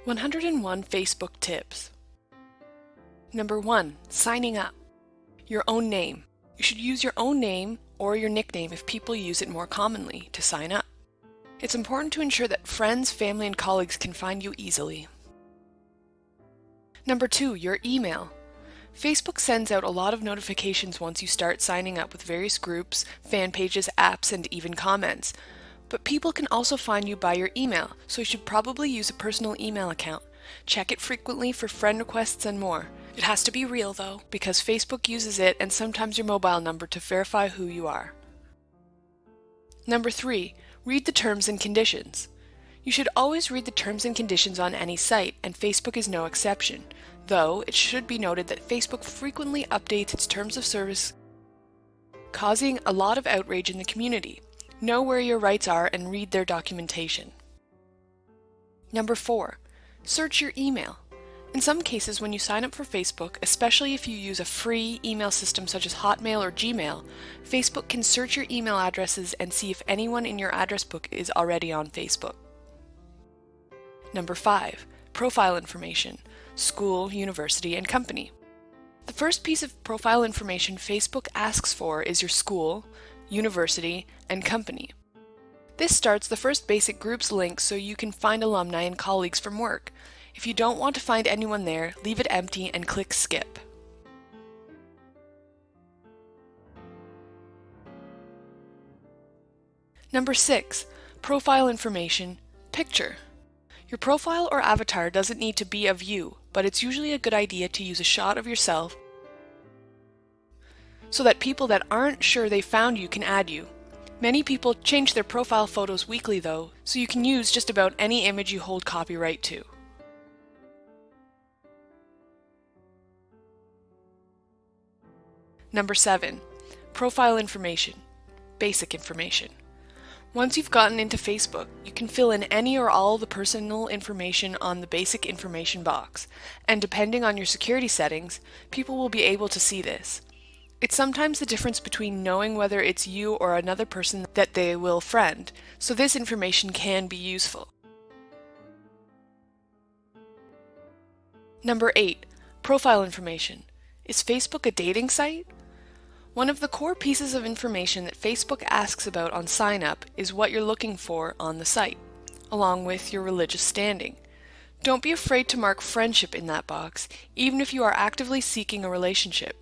101 Facebook tips. Number 1. Signing up. Your own name. You should use your own name or your nickname if people use it more commonly to sign up. It's important to ensure that friends, family, and colleagues can find you easily. Number 2. Your email. Facebook sends out a lot of notifications once you start signing up with various groups, fan pages, apps, and even comments. But people can also find you by your email, so you should probably use a personal email account. Check it frequently for friend requests and more. It has to be real though, because Facebook uses it and sometimes your mobile number to verify who you are. Number 3. Read the terms and conditions. You should always read the terms and conditions on any site, and Facebook is no exception, though it should be noted that Facebook frequently updates its terms of service, causing a lot of outrage in the community. Know where your rights are and read their documentation. Number 4. Search your email. In some cases, when you sign up for Facebook, especially if you use a free email system such as Hotmail or Gmail, Facebook can search your email addresses and see if anyone in your address book is already on Facebook. Number 5. Profile information. School, university, and company. The first piece of profile information Facebook asks for is your school, university, and company. This starts the first basic groups link so you can find alumni and colleagues from work. If you don't want to find anyone there, leave it empty and click skip. Number 6. Profile information. Picture. Your profile or avatar doesn't need to be of you, but it's usually a good idea to use a shot of yourself so that people that aren't sure they found you can add you. Many people change their profile photos weekly though, so you can use just about any image you hold copyright to. Number 7. Profile information. Basic information. Once you've gotten into Facebook, you can fill in any or all the personal information on the basic information box, and depending on your security settings, people will be able to see this. It's sometimes the difference between knowing whether it's you or another person that they will friend, so this information can be useful. Number 8. Profile information. Is Facebook a dating site? One of the core pieces of information that Facebook asks about on sign up is what you're looking for on the site, along with your religious standing. Don't be afraid to mark friendship in that box, even if you are actively seeking a relationship.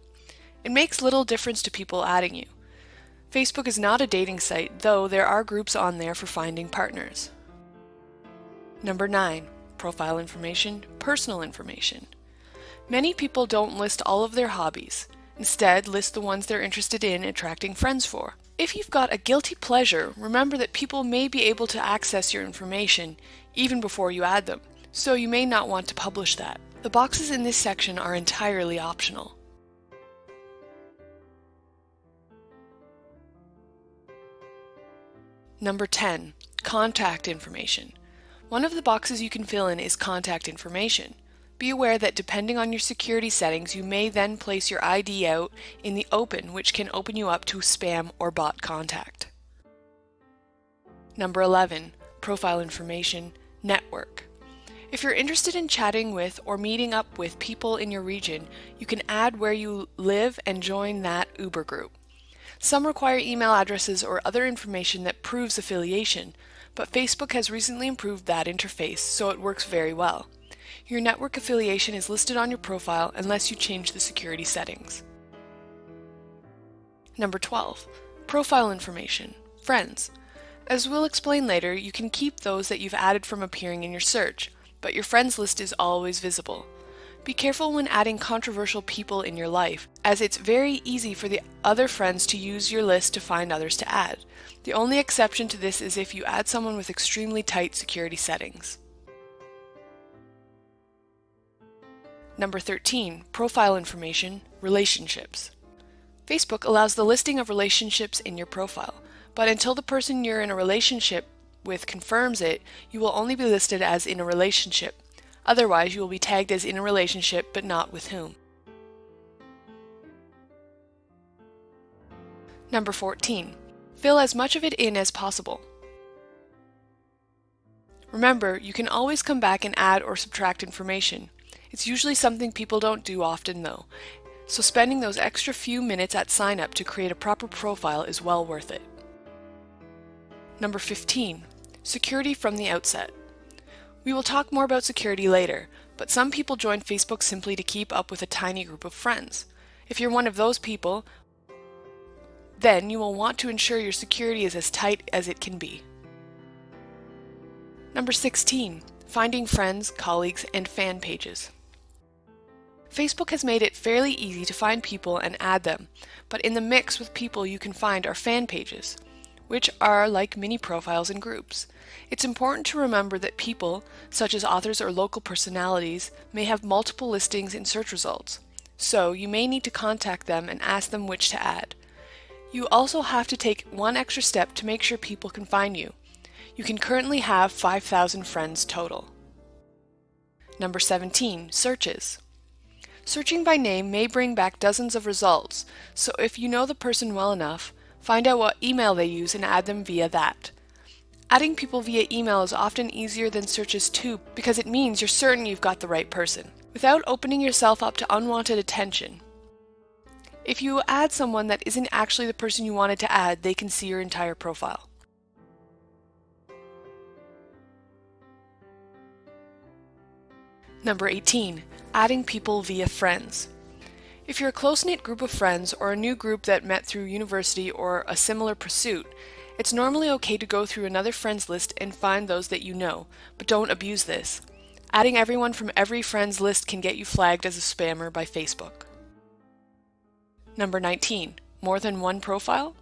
It makes little difference to people adding you. Facebook is not a dating site, though there are groups on there for finding partners. Number 9. Profile information, personal information. Many people don't list all of their hobbies. Instead, list the ones they're interested in attracting friends for. If you've got a guilty pleasure, remember that people may be able to access your information even before you add them, so you may not want to publish that. The boxes in this section are entirely optional. Number 10. Contact information. One of the boxes you can fill in is contact information. Be aware that depending on your security settings, you may then place your ID out in the open, which can open you up to spam or bot contact. Number 11. Profile information, network. If you're interested in chatting with or meeting up with people in your region, you can add where you live and join that Uber group. Some require email addresses or other information that proves affiliation, but Facebook has recently improved that interface, so it works very well. Your network affiliation is listed on your profile unless you change the security settings. Number 12. Profile information, friends. As we'll explain later, you can keep those that you've added from appearing in your search, but your friends list is always visible. Be careful when adding controversial people in your life, as it's very easy for the other friends to use your list to find others to add. The only exception to this is if you add someone with extremely tight security settings. Number 13. Profile information, relationships. Facebook allows the listing of relationships in your profile, but until the person you're in a relationship with confirms it, you will only be listed as in a relationship. Otherwise, you will be tagged as in a relationship, but not with whom. Number 14. Fill as much of it in as possible. Remember, you can always come back and add or subtract information. It's usually something people don't do often though, so spending those extra few minutes at sign up to create a proper profile is well worth it. Number 15. Security from the outset. We will talk more about security later, but some people join Facebook simply to keep up with a tiny group of friends. If you're one of those people, then you will want to ensure your security is as tight as it can be. Number 16. Finding friends, colleagues, and fan pages. Facebook has made it fairly easy to find people and add them, but in the mix with people you can find are fan pages, which are like mini profiles and groups. It's important to remember that people, such as authors or local personalities, may have multiple listings in search results, so you may need to contact them and ask them which to add. You also have to take one extra step to make sure people can find you. You can currently have 5,000 friends total. Number 17. Searches. Searching by name may bring back dozens of results, so if you know the person well enough, find out what email they use and add them via that. Adding people via email is often easier than searches too, because it means you're certain you've got the right person, without opening yourself up to unwanted attention. If you add someone that isn't actually the person you wanted to add, they can see your entire profile. Number 18. Adding people via friends. If you're a close-knit group of friends or a new group that met through university or a similar pursuit, it's normally okay to go through another friends list and find those that you know, but don't abuse this. Adding everyone from every friends list can get you flagged as a spammer by Facebook. Number 19. More than one profile?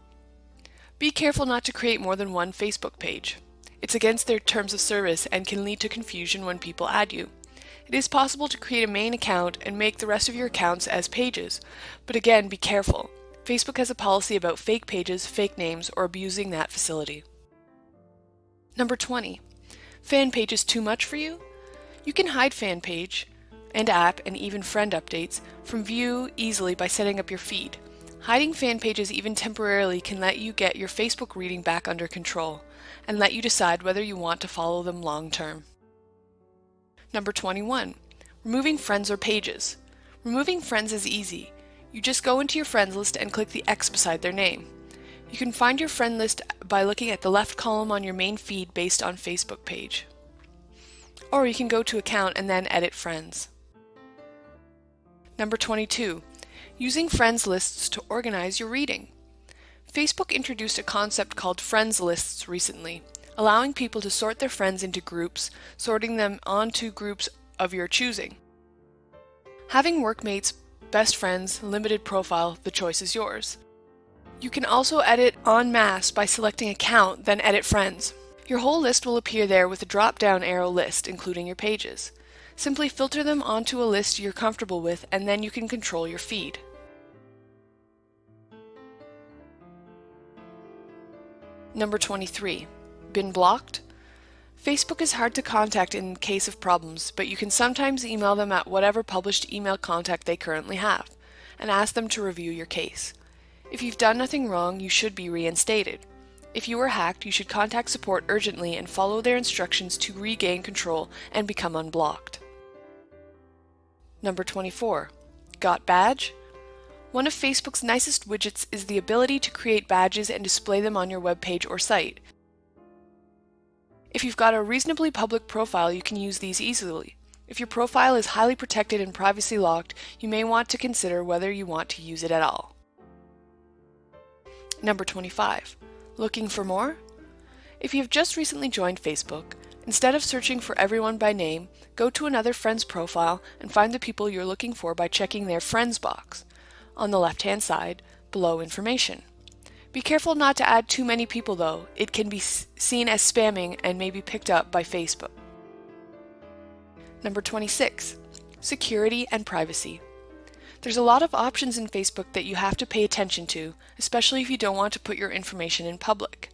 Be careful not to create more than one Facebook page. It's against their terms of service and can lead to confusion when people add you. It is possible to create a main account and make the rest of your accounts as pages, but again, be careful. Facebook has a policy about fake pages, fake names, or abusing that facility. Number 20. Fan page is too much for you? You can hide fan page and app and even friend updates from view easily by setting up your feed. Hiding fan pages even temporarily can let you get your Facebook reading back under control and let you decide whether you want to follow them long term. Number 21. Removing friends or pages. Removing friends is easy. You just go into your friends list and click the X beside their name. You can find your friend list by looking at the left column on your main feed based on Facebook page. Or you can go to Account and then edit friends. Number 22. Using friends lists to organize your reading. Facebook introduced a concept called friends lists recently, allowing people to sort their friends into groups, sorting them onto groups of your choosing. Having workmates, best friends, limited profile, the choice is yours. You can also edit en masse by selecting Account, then Edit Friends. Your whole list will appear there with a drop-down arrow list, including your pages. Simply filter them onto a list you're comfortable with, and then you can control your feed. Number 23. Been blocked? Facebook is hard to contact in case of problems, but you can sometimes email them at whatever published email contact they currently have, and ask them to review your case. If you've done nothing wrong, you should be reinstated. If you were hacked, you should contact support urgently and follow their instructions to regain control and become unblocked. Number 24. Got badge? One of Facebook's nicest widgets is the ability to create badges and display them on your web page or site. If you've got a reasonably public profile, you can use these easily. If your profile is highly protected and privacy locked, you may want to consider whether you want to use it at all. Number 25. Looking for more? If you have just recently joined Facebook, instead of searching for everyone by name, go to another friend's profile and find the people you're looking for by checking their Friends box on the left-hand side below Information. Be careful not to add too many people though. It can be seen as spamming and may be picked up by Facebook. Number 26. Security and privacy. There's a lot of options in Facebook that you have to pay attention to, especially if you don't want to put your information in public.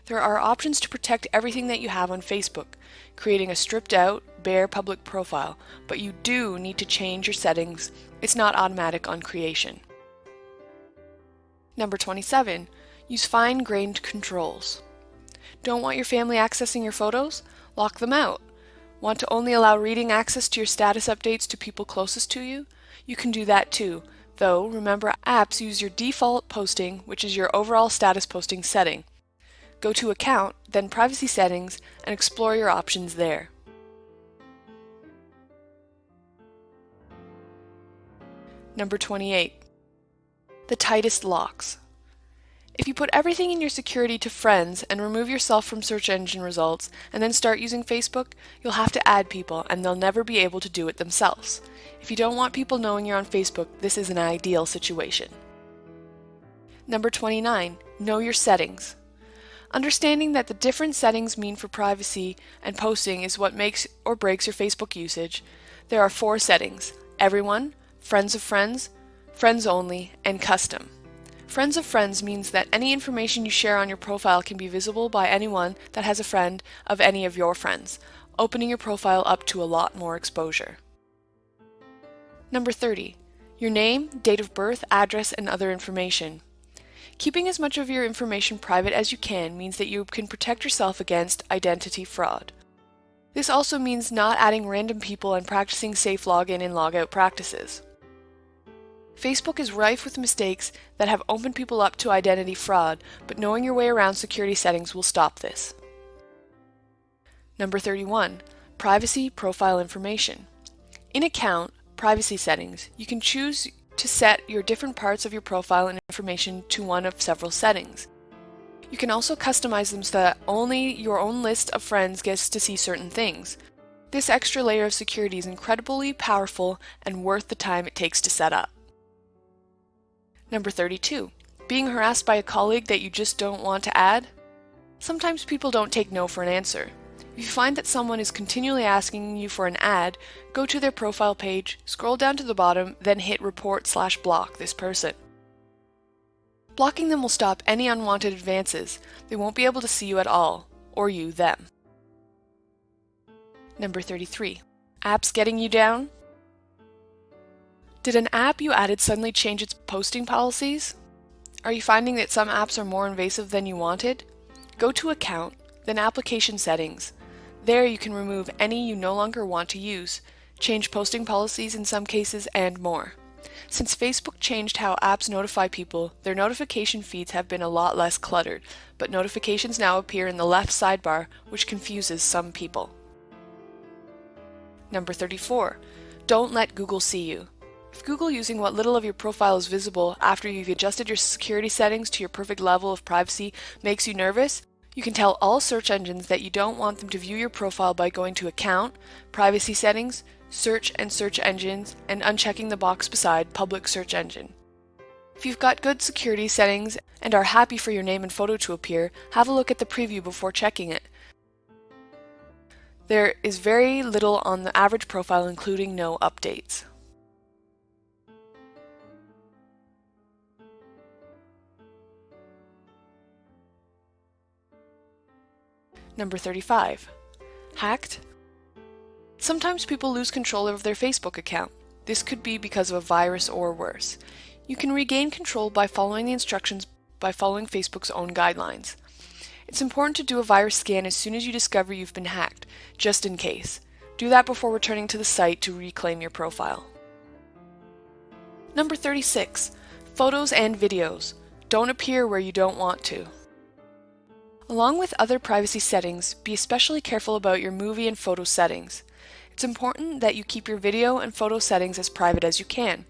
There are options to protect everything that you have on Facebook, creating a stripped-out, bare public profile, but you do need to change your settings. It's not automatic on creation. Number 27. Use fine-grained controls. Don't want your family accessing your photos? Lock them out. Want to only allow reading access to your status updates to people closest to you? You can do that too, though remember apps use your default posting, which is your overall status posting setting. Go to Account, then Privacy Settings, and explore your options there. Number 28. The tightest locks. If you put everything in your security to friends and remove yourself from search engine results and then start using Facebook, you'll have to add people and they'll never be able to do it themselves. If you don't want people knowing you're on Facebook, this is an ideal situation. Number 29. Know your settings. Understanding that the different settings mean for privacy and posting is what makes or breaks your Facebook usage. There are 4 settings: Everyone, Friends of Friends, Friends Only, and Custom. Friends of Friends means that any information you share on your profile can be visible by anyone that has a friend of any of your friends, opening your profile up to a lot more exposure. Number 30. Your name, date of birth, address, and other information. Keeping as much of your information private as you can means that you can protect yourself against identity fraud. This also means not adding random people and practicing safe login and logout practices. Facebook is rife with mistakes that have opened people up to identity fraud, but knowing your way around security settings will stop this. Number 31. Privacy profile information. In Account, Privacy Settings, you can choose to set your different parts of your profile and information to one of several settings. You can also customize them so that only your own list of friends gets to see certain things. This extra layer of security is incredibly powerful and worth the time it takes to set up. Number 32. Being harassed by a colleague that you just don't want to add? Sometimes people don't take no for an answer. If you find that someone is continually asking you for an ad, go to their profile page, scroll down to the bottom, then hit report/block this person. Blocking them will stop any unwanted advances. They won't be able to see you at all, or you them. Number 33. Apps getting you down? Did an app you added suddenly change its posting policies? Are you finding that some apps are more invasive than you wanted? Go to Account, then Application Settings. There you can remove any you no longer want to use, change posting policies in some cases, and more. Since Facebook changed how apps notify people, their notification feeds have been a lot less cluttered, but notifications now appear in the left sidebar, which confuses some people. Number 34. Don't let Google see you. If Google using what little of your profile is visible after you've adjusted your security settings to your perfect level of privacy makes you nervous, you can tell all search engines that you don't want them to view your profile by going to Account, Privacy Settings, Search and Search Engines, and unchecking the box beside Public Search Engine. If you've got good security settings and are happy for your name and photo to appear, have a look at the preview before checking it. There is very little on the average profile, including no updates. Number 35. Hacked? Sometimes people lose control of their Facebook account. This could be because of a virus or worse. You can regain control by following the instructions by following Facebook's own guidelines. It's important to do a virus scan as soon as you discover you've been hacked, just in case. Do that before returning to the site to reclaim your profile. Number 36. Photos and videos. Don't appear where you don't want to. Along with other privacy settings, be especially careful about your movie and photo settings. It's important that you keep your video and photo settings as private as you can.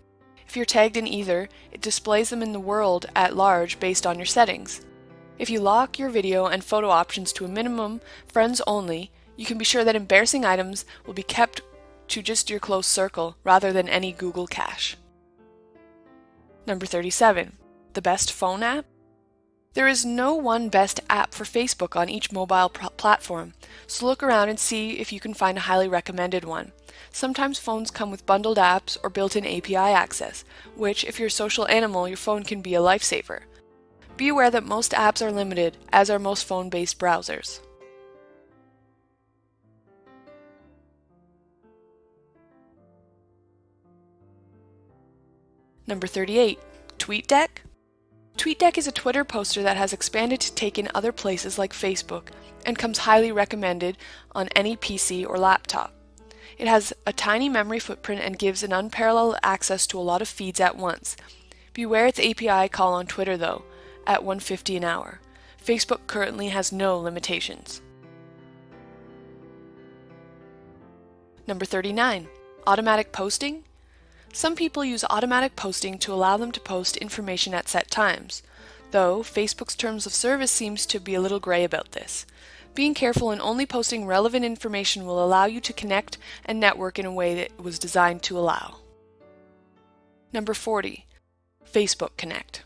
If you're tagged in either, it displays them in the world at large based on your settings. If you lock your video and photo options to a minimum, friends only, you can be sure that embarrassing items will be kept to just your close circle rather than any Google cache. Number 37. The best phone app? There is no one best app for Facebook on each mobile platform, so look around and see if you can find a highly recommended one. Sometimes phones come with bundled apps or built-in API access, which, if you're a social animal, your phone can be a lifesaver. Be aware that most apps are limited, as are most phone-based browsers. Number 38. TweetDeck? TweetDeck is a Twitter poster that has expanded to take in other places like Facebook and comes highly recommended on any PC or laptop. It has a tiny memory footprint and gives an unparalleled access to a lot of feeds at once. Beware its API call on Twitter though, at 150 an hour. Facebook currently has no limitations. Number 39. Automatic posting. Some people use automatic posting to allow them to post information at set times, though Facebook's terms of service seems to be a little gray about this. Being careful and only posting relevant information will allow you to connect and network in a way that it was designed to allow. Number 40. Facebook Connect.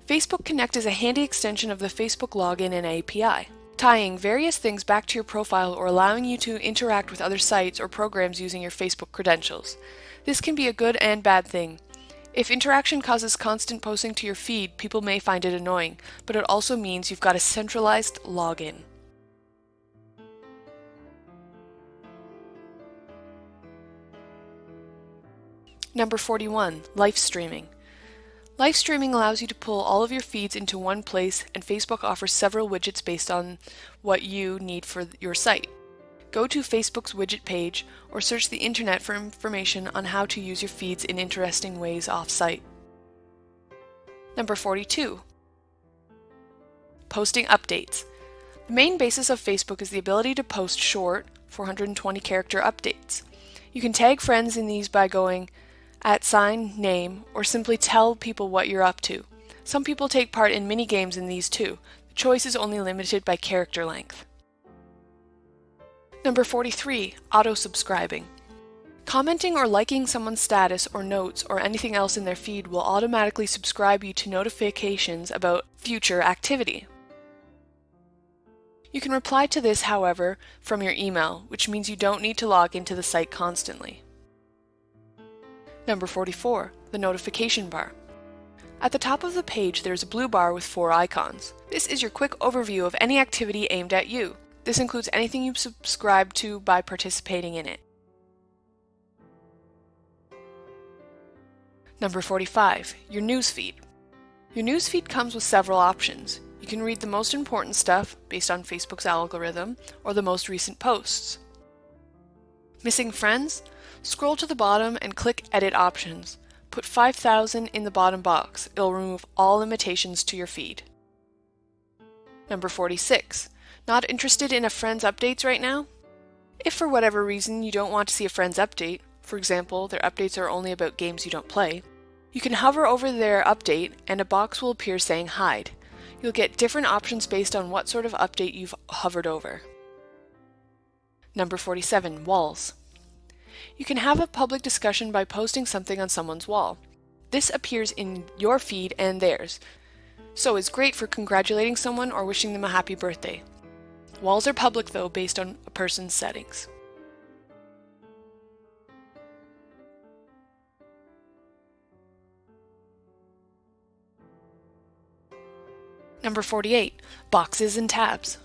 Facebook Connect is a handy extension of the Facebook login and API, tying various things back to your profile or allowing you to interact with other sites or programs using your Facebook credentials. This can be a good and bad thing. If interaction causes constant posting to your feed, people may find it annoying, but it also means you've got a centralized login. Number 41. Live streaming. Live streaming allows you to pull all of your feeds into one place, and Facebook offers several widgets based on what you need for your site. Go to Facebook's widget page or search the internet for information on how to use your feeds in interesting ways off-site. Number 42. Posting updates. The main basis of Facebook is the ability to post short, 420-character updates. You can tag friends in these by going @name or simply tell people what you're up to. Some people take part in mini games in these too. The choice is only limited by character length. Number 43. Auto-subscribing. Commenting or liking someone's status or notes or anything else in their feed will automatically subscribe you to notifications about future activity. You can reply to this, however, from your email, which means you don't need to log into the site constantly. Number 44. The notification bar. At the top of the page there's a blue bar with 4 icons. This is your quick overview of any activity aimed at you. This includes anything you subscribe to by participating in it. Number 45. Your newsfeed. Your newsfeed comes with several options. You can read the most important stuff based on Facebook's algorithm or the most recent posts. Missing friends? Scroll to the bottom and click Edit Options. Put 5000 in the bottom box. It'll remove all limitations to your feed. Number 46. Not interested in a friend's updates right now? If for whatever reason you don't want to see a friend's update, for example, their updates are only about games you don't play, you can hover over their update and a box will appear saying Hide. You'll get different options based on what sort of update you've hovered over. Number 47. Walls. You can have a public discussion by posting something on someone's wall. This appears in your feed and theirs, so it's great for congratulating someone or wishing them a happy birthday. Walls are public though, based on a person's settings. Number 48. Boxes and tabs.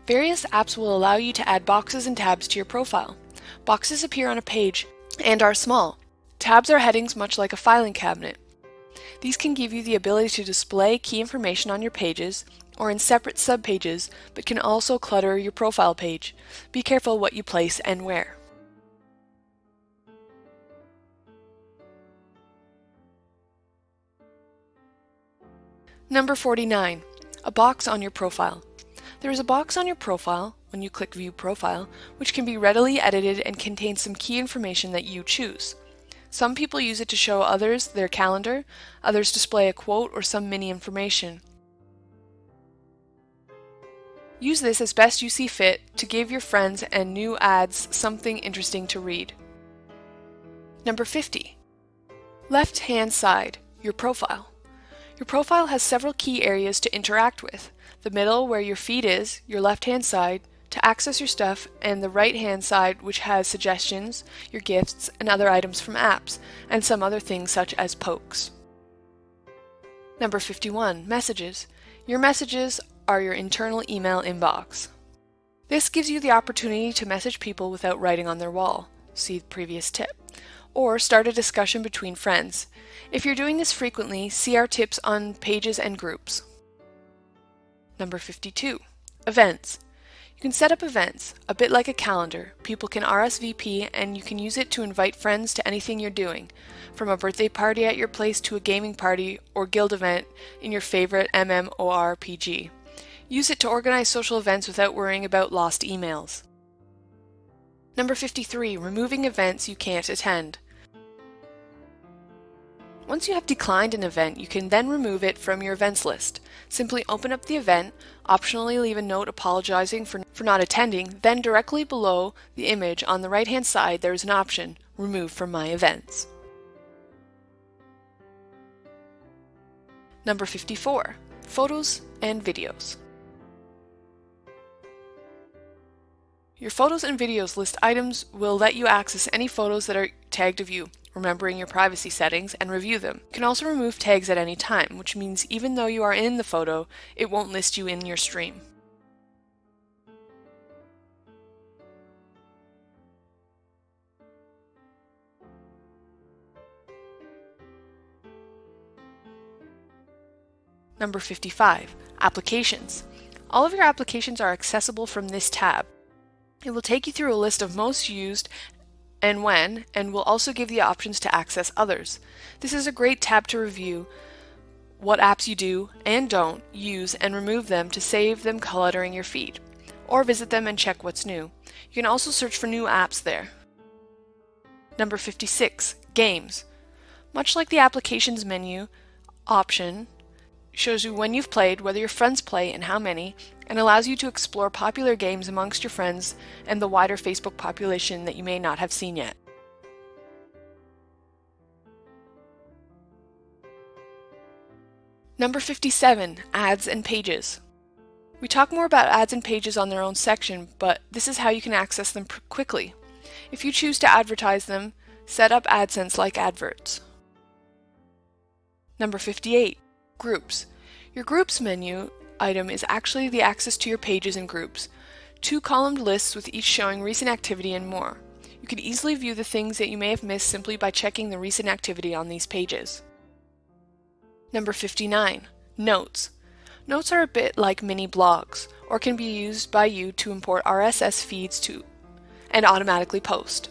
Various apps will allow you to add boxes and tabs to your profile. Boxes appear on a page and are small. Tabs are headings much like a filing cabinet. These can give you the ability to display key information on your pages or in separate subpages, but can also clutter your profile page. Be careful what you place and where. Number 49. A box on your profile. There is a box on your profile, when you click View Profile, which can be readily edited and contains some key information that you choose. Some people use it to show others their calendar, others display a quote or some mini information. Use this as best you see fit to give your friends and new ads something interesting to read. Number 50. Left-hand side, your profile. Your profile has several key areas to interact with. The middle, where your feed is, your left-hand side, to access your stuff, and the right-hand side, which has suggestions, your gifts, and other items from apps, and some other things such as pokes. Number 51. Messages. Your messages are your internal email inbox. This gives you the opportunity to message people without writing on their wall. See the previous tip. or start a discussion between friends. If you're doing this frequently, see our tips on pages and groups. Number 52. Events. You can set up events, a bit like a calendar. People can RSVP and you can use it to invite friends to anything you're doing, from a birthday party at your place to a gaming party or guild event in your favorite MMORPG. Use it to organize social events without worrying about lost emails. Number 53. Removing events you can't attend. Once you have declined an event, you can then remove it from your events list. Simply open up the event, optionally leave a note apologizing for not attending, then directly below the image on the right-hand side there is an option, Remove from My Events. Number 54. Photos and videos. Your photos and videos list items will let you access any photos that are tagged of you, remembering your privacy settings, and review them. You can also remove tags at any time, which means even though you are in the photo, it won't list you in your stream. Number 55. Applications. All of your applications are accessible from this tab. It will take you through a list of most used and when, and will also give you options to access others. This is a great tab to review what apps you do and don't use and remove them to save them cluttering your feed, or visit them and check what's new. You can also search for new apps there. Number 56. Games. Much like the applications menu option, shows you when you've played, whether your friends play, and how many, and allows you to explore popular games amongst your friends and the wider Facebook population that you may not have seen yet. Number 57. Ads and pages. We talk more about ads and pages on their own section, but this is how you can access them quickly. If you choose to advertise them, set up AdSense like adverts. Number 58. Groups. Your Groups menu item is actually the access to your pages and groups. 2-columned lists with each showing recent activity and more. You can easily view the things that you may have missed simply by checking the recent activity on these pages. Number 59. Notes. Notes are a bit like mini blogs, or can be used by you to import RSS feeds to and automatically post.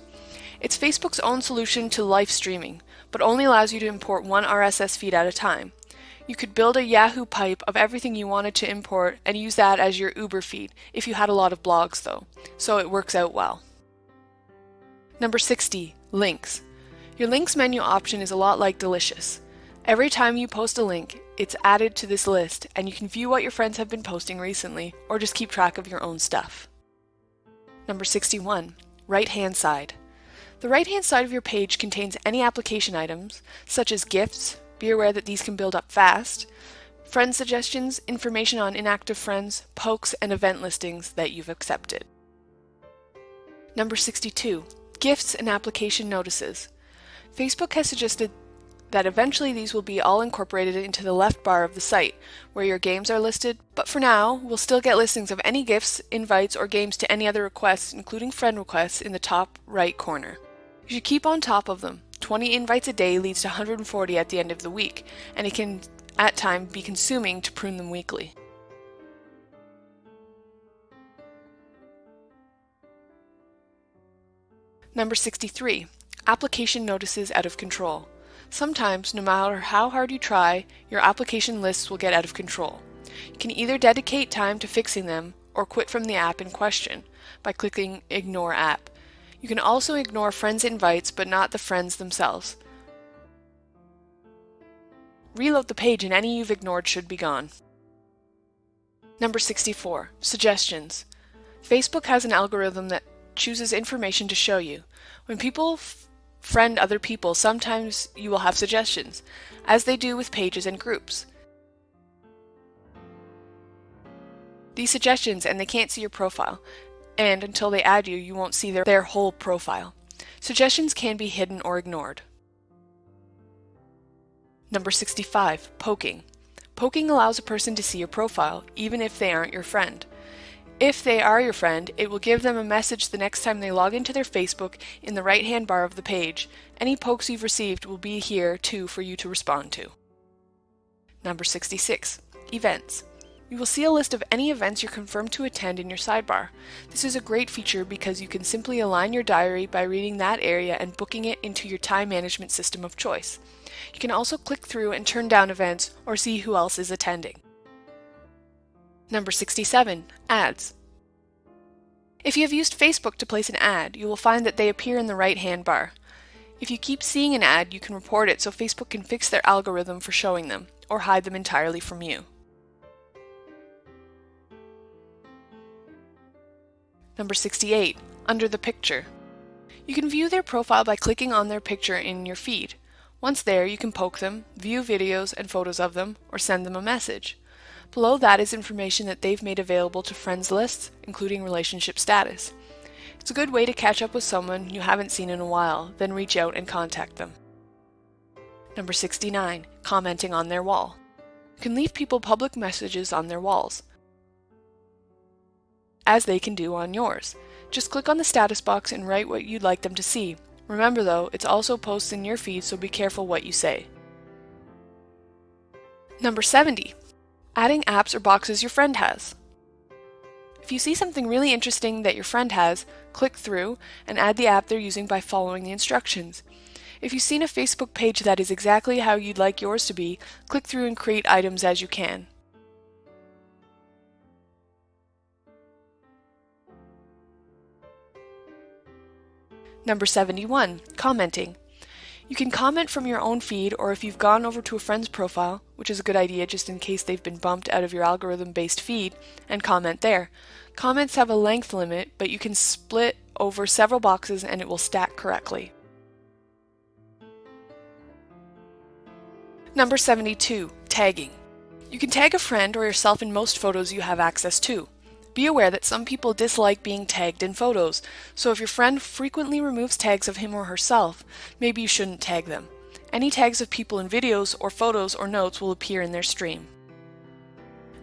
It's Facebook's own solution to live streaming, but only allows you to import one RSS feed at a time. You could build a Yahoo pipe of everything you wanted to import and use that as your Uber feed if you had a lot of blogs though, so it works out well. Number 60. Links. Your links menu option is a lot like Delicious. Every time you post a link, it's added to this list and you can view what your friends have been posting recently or just keep track of your own stuff. Number 61. Right-hand side. The right-hand side of your page contains any application items, such as gifts. Be aware that these can build up fast, friend suggestions, information on inactive friends, pokes, and event listings that you've accepted. Number 62. Gifts and application notices. Facebook has suggested that eventually these will be all incorporated into the left bar of the site, where your games are listed, but for now, we'll still get listings of any gifts, invites, or games to any other requests, including friend requests, in the top right corner. You should keep on top of them. 20 invites a day leads to 140 at the end of the week, and it can, at times, be consuming to prune them weekly. Number 63. Application notices out of control. Sometimes, no matter how hard you try, your application lists will get out of control. You can either dedicate time to fixing them or quit from the app in question by clicking Ignore App. You can also ignore friends' invites, but not the friends themselves. Reload the page and any you've ignored should be gone. Number 64. Suggestions. Facebook has an algorithm that chooses information to show you. When people friend other people, sometimes you will have suggestions, as they do with pages and groups. These suggestions, and they can't see your profile, and until they add you, you won't see their whole profile. Suggestions can be hidden or ignored. Number 65. Poking. Poking allows a person to see your profile, even if they aren't your friend. If they are your friend, it will give them a message the next time they log into their Facebook in the right-hand bar of the page. Any pokes you've received will be here too for you to respond to. Number 66. Events. You will see a list of any events you're confirmed to attend in your sidebar. This is a great feature because you can simply align your diary by reading that area and booking it into your time management system of choice. You can also click through and turn down events or see who else is attending. Number 67. Ads. If you have used Facebook to place an ad, you will find that they appear in the right-hand bar. If you keep seeing an ad, you can report it so Facebook can fix their algorithm for showing them, or hide them entirely from you. Number 68. Under the picture. You can view their profile by clicking on their picture in your feed. Once there, you can poke them, view videos and photos of them, or send them a message. Below that is information that they've made available to friends lists, including relationship status. It's a good way to catch up with someone you haven't seen in a while, then reach out and contact them. Number 69. Commenting on their wall. You can leave people public messages on their walls, as they can do on yours. Just click on the status box and write what you'd like them to see. Remember though, it's also posts in your feed, so be careful what you say. Number 70. Adding apps or boxes your friend has. If you see something really interesting that your friend has, click through and add the app they're using by following the instructions. If you've seen a Facebook page that is exactly how you'd like yours to be, click through and create items as you can. Number 71. Commenting. You can comment from your own feed, or if you've gone over to a friend's profile, which is a good idea just in case they've been bumped out of your algorithm-based feed, and comment there. Comments have a length limit, but you can split over several boxes and it will stack correctly. Number 72. Tagging. You can tag a friend or yourself in most photos you have access to. Be aware that some people dislike being tagged in photos, so if your friend frequently removes tags of him or herself, maybe you shouldn't tag them. Any tags of people in videos or photos or notes will appear in their stream.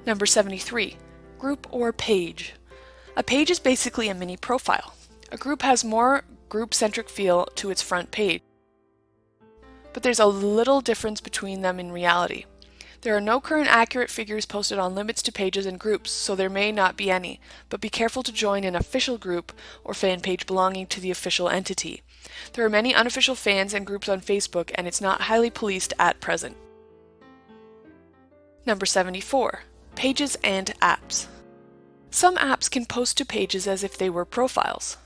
Number 73. Group or page. A page is basically a mini profile. A group has more group-centric feel to its front page, but there's a little difference between them in reality. There are no current accurate figures posted on limits to pages and groups, so there may not be any, but be careful to join an official group or fan page belonging to the official entity. There are many unofficial fans and groups on Facebook, and it's not highly policed at present. Number 74. Pages and apps. Some apps can post to pages as if they were profiles.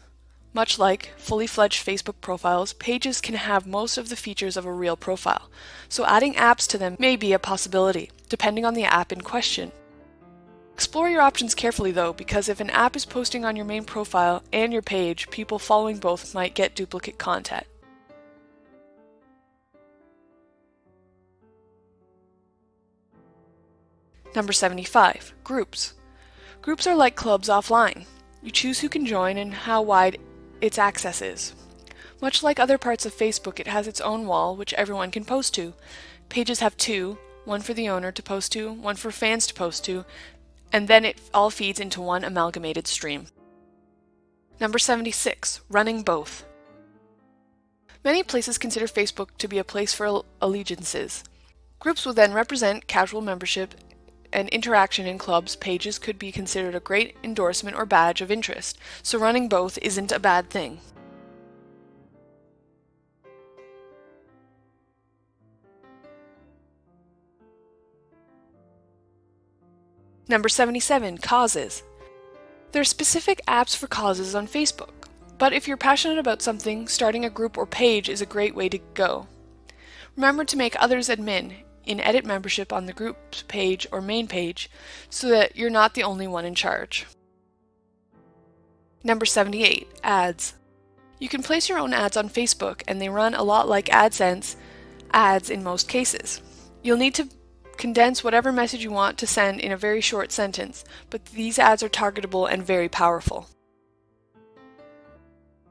Much like fully fledged Facebook profiles, pages can have most of the features of a real profile, so adding apps to them may be a possibility, depending on the app in question. Explore your options carefully though, because if an app is posting on your main profile and your page, people following both might get duplicate content. Number 75. Groups. Groups are like clubs offline. You choose who can join and how wide its access is. Much like other parts of Facebook, it has its own wall, which everyone can post to. Pages have two, one for the owner to post to, one for fans to post to, and then it all feeds into one amalgamated stream. Number 76. Running both. Many places consider Facebook to be a place for allegiances. Groups will then represent casual membership and interaction in clubs. Pages could be considered a great endorsement or badge of interest, so running both isn't a bad thing. Number 77. Causes. There are specific apps for causes on Facebook, but if you're passionate about something, starting a group or page is a great way to go. Remember to make others admin in Edit Membership on the groups page or main page, so that you're not the only one in charge. Number 78. Ads. You can place your own ads on Facebook, and they run a lot like AdSense ads in most cases. You'll need to condense whatever message you want to send in a very short sentence, but these ads are targetable and very powerful.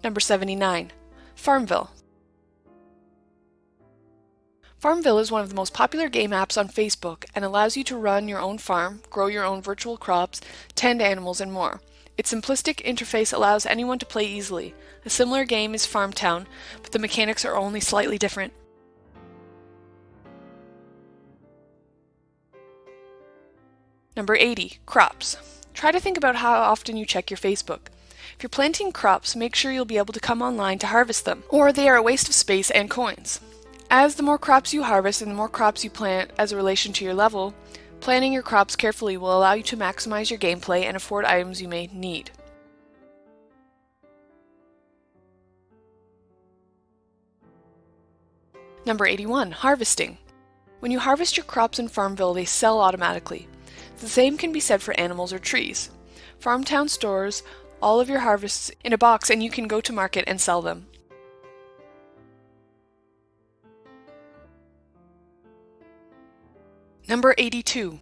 Number 79. Farmville. Farmville is one of the most popular game apps on Facebook and allows you to run your own farm, grow your own virtual crops, tend animals, and more. Its simplistic interface allows anyone to play easily. A similar game is Farmtown, but the mechanics are only slightly different. Number 80, crops. Try to think about how often you check your Facebook. If you're planting crops, make sure you'll be able to come online to harvest them, or they are a waste of space and coins. As the more crops you harvest and the more crops you plant as a relation to your level, planning your crops carefully will allow you to maximize your gameplay and afford items you may need. Number 81, harvesting. When you harvest your crops in Farmville, they sell automatically. The same can be said for animals or trees. Farmtown stores all of your harvests in a box and you can go to market and sell them. Number 82,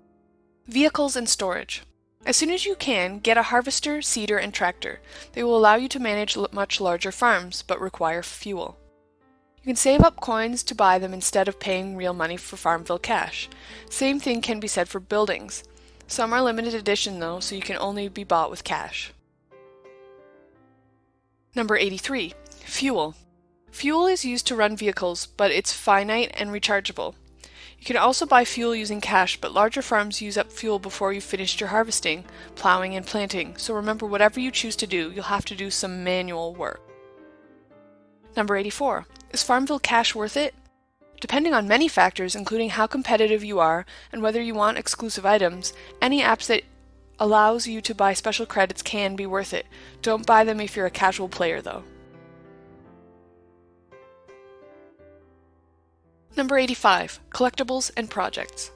vehicles and storage. As soon as you can, get a harvester, seeder, and tractor. They will allow you to manage much larger farms, but require fuel. You can save up coins to buy them instead of paying real money for Farmville cash. Same thing can be said for buildings. Some are limited edition though, so you can only be bought with cash. Number 83, fuel. Fuel is used to run vehicles, but it's finite and rechargeable. You can also buy fuel using cash, but larger farms use up fuel before you've finished your harvesting, plowing, and planting, so remember whatever you choose to do, you'll have to do some manual work. Number 84. Is Farmville cash worth it? Depending on many factors, including how competitive you are and whether you want exclusive items, any apps that allows you to buy special credits can be worth it. Don't buy them if you're a casual player though. Number 85, collectibles and projects.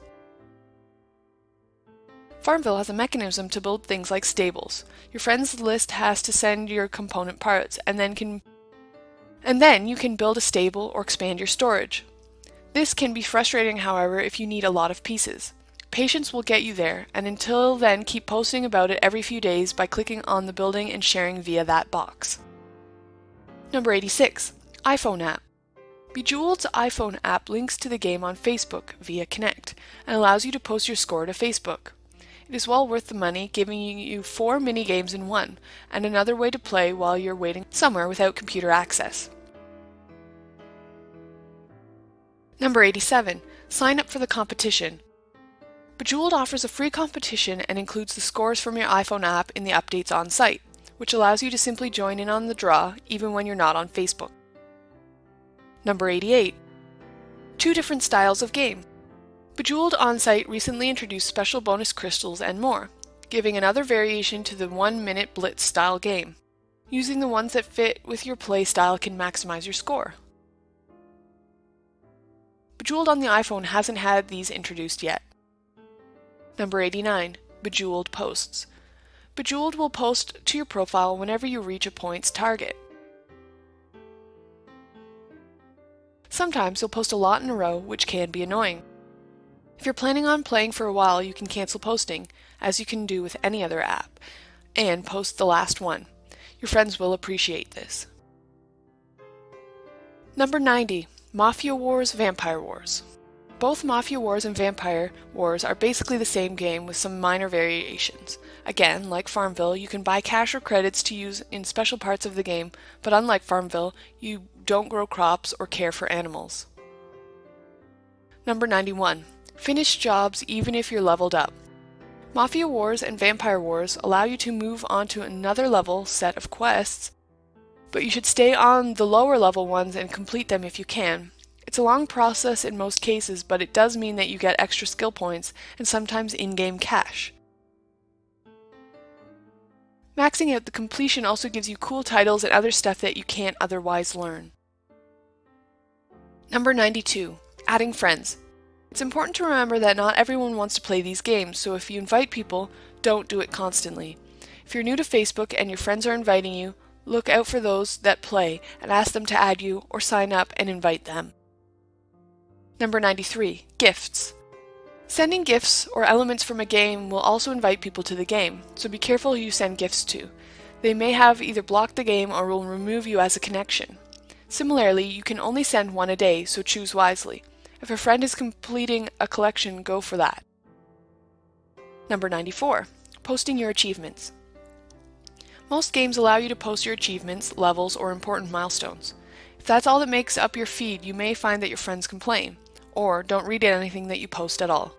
Farmville has a mechanism to build things like stables. Your friends list has to send your component parts, and then you can build a stable or expand your storage. This can be frustrating, however, if you need a lot of pieces. Patience will get you there, and until then keep posting about it every few days by clicking on the building and sharing via that box. Number 86, iPhone app. Bejeweled's iPhone app links to the game on Facebook via Connect and allows you to post your score to Facebook. It is well worth the money, giving you 4 mini-games in one, and another way to play while you're waiting somewhere without computer access. Number 87, sign up for the competition. Bejeweled offers a free competition and includes the scores from your iPhone app in the updates on site, which allows you to simply join in on the draw even when you're not on Facebook. Number 88, 2 different styles of game. Bejeweled On-Site recently introduced special bonus crystals and more, giving another variation to the 1-minute blitz style game. Using the ones that fit with your play style can maximize your score. Bejeweled on the iPhone hasn't had these introduced yet. Number 89, Bejeweled Posts. Bejeweled will post to your profile whenever you reach a points target. Sometimes you'll post a lot in a row, which can be annoying. If you're planning on playing for a while, you can cancel posting, as you can do with any other app, and post the last one. Your friends will appreciate this. Number 90, Mafia Wars, Vampire Wars. Both Mafia Wars and Vampire Wars are basically the same game with some minor variations. Again, like Farmville, you can buy cash or credits to use in special parts of the game, but unlike Farmville, you don't grow crops or care for animals. Number 91. Finish jobs even if you're leveled up. Mafia Wars and Vampire Wars allow you to move on to another level set of quests, but you should stay on the lower level ones and complete them if you can. It's a long process in most cases, but it does mean that you get extra skill points and sometimes in-game cash. Maxing out the completion also gives you cool titles and other stuff that you can't otherwise learn. Number 92. Adding friends. It's important to remember that not everyone wants to play these games, so if you invite people, don't do it constantly. If you're new to Facebook and your friends are inviting you, look out for those that play and ask them to add you or sign up and invite them. Number 93. Gifts. Sending gifts or elements from a game will also invite people to the game, so be careful who you send gifts to. They may have either blocked the game or will remove you as a connection. Similarly, you can only send one a day, so choose wisely. If a friend is completing a collection, go for that. Number 94. Posting your achievements. Most games allow you to post your achievements, levels, or important milestones. If that's all that makes up your feed, you may find that your friends complain, or don't read anything that you post at all.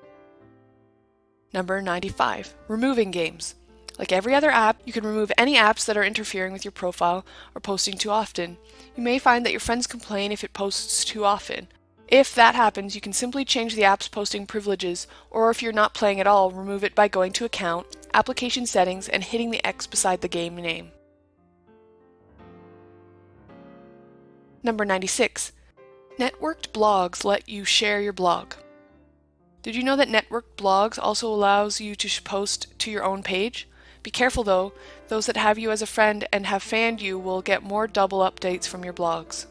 Number 95. Removing games. Like every other app, you can remove any apps that are interfering with your profile or posting too often. You may find that your friends complain if it posts too often. If that happens, you can simply change the app's posting privileges, or if you're not playing at all, remove it by going to Account, Application Settings, and hitting the X beside the game name. Number 96. Networked blogs let you share your blog. Did you know that networked blogs also allows you to post to your own page? Be careful though, those that have you as a friend and have fanned you will get more double updates from your blogs.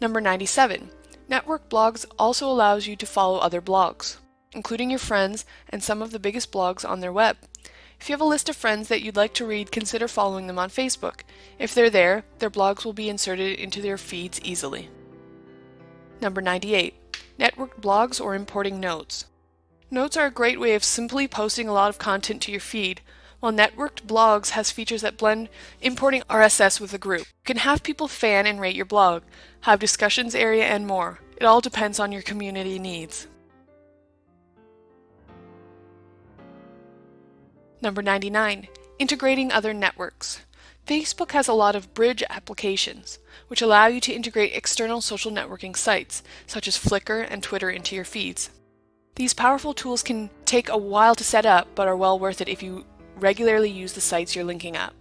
Number 97. Network blogs also allows you to follow other blogs, including your friends and some of the biggest blogs on their web. If you have a list of friends that you'd like to read, consider following them on Facebook. If they're there, their blogs will be inserted into their feeds easily. Number 98. Networked blogs or importing notes. Notes are a great way of simply posting a lot of content to your feed, while networked blogs has features that blend importing RSS with a group. You can have people fan and rate your blog, have discussions area, and more. It all depends on your community needs. Number 99. Integrating other networks. Facebook has a lot of bridge applications, which allow you to integrate external social networking sites, such as Flickr and Twitter, into your feeds. These powerful tools can take a while to set up, but are well worth it if you regularly use the sites you're linking up.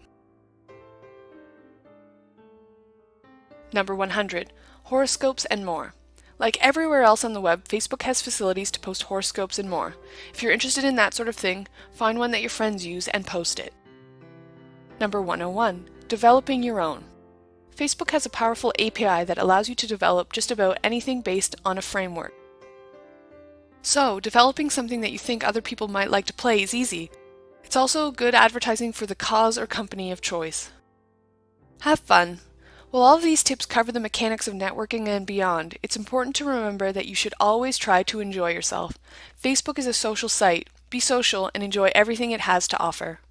Number 100. Horoscopes and more. Like everywhere else on the web, Facebook has facilities to post horoscopes and more. If you're interested in that sort of thing, find one that your friends use and post it. Number 101. Developing your own. Facebook has a powerful API that allows you to develop just about anything based on a framework. So, developing something that you think other people might like to play is easy. It's also good advertising for the cause or company of choice. Have fun. While all of these tips cover the mechanics of networking and beyond, it's important to remember that you should always try to enjoy yourself. Facebook is a social site. Be social and enjoy everything it has to offer.